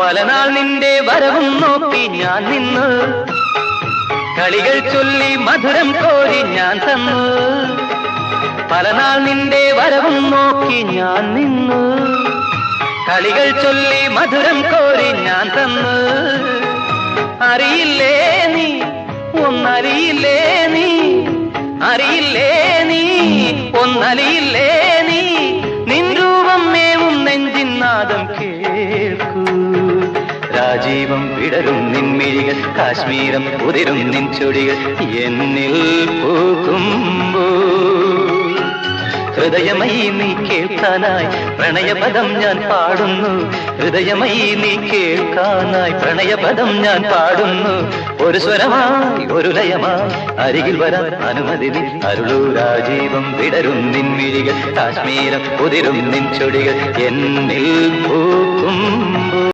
പലനാൾ നിന്റെ വരവും നോക്കി ഞാൻ നിന്നു, കളികൾ ചൊല്ലി മധുരം കോരി ഞാൻ തന്നു. പലനാൾ നിന്റെ വരവും നോക്കി ഞാൻ നിന്നു, കളികൾ ചൊല്ലി മധുരം കോരി ഞാൻ തന്നു. അറിയില്ലേ നീ, ഒന്നറിയില്ലേ നീ, അറിയില്ലേ നീ, ഒന്നറിയില്ലേ നീ, നിൻ രൂപം മേവും നെഞ്ചിൻ നാദം കേൾക്കൂ. രാജീവം വിടരും നിൻമിഴികൾ, കാശ്മീരം ഉതിരും നിൻ ചൊടികൾ എന്നിൽ പൂക്കുമ്പോ. ഹൃദയമയി നീ കേൾക്കാനായി പ്രണയപദം ഞാൻ പാടുന്നു, ഹൃദയമയി നീ കേൾക്കാനായി പ്രണയപദം ഞാൻ പാടുന്നു. ഒരു സ്വരമായി ഒരു ലയമായി അരികിൽ വരാൻ അനുമതി നീ അരുളൂ. രാജീവം വിടരും നിൻമിഴികൾ, കാശ്മീരം ഉതിരും നിൻ ചൊടികൾ എന്നിൽ പൂക്കുമ്പോ.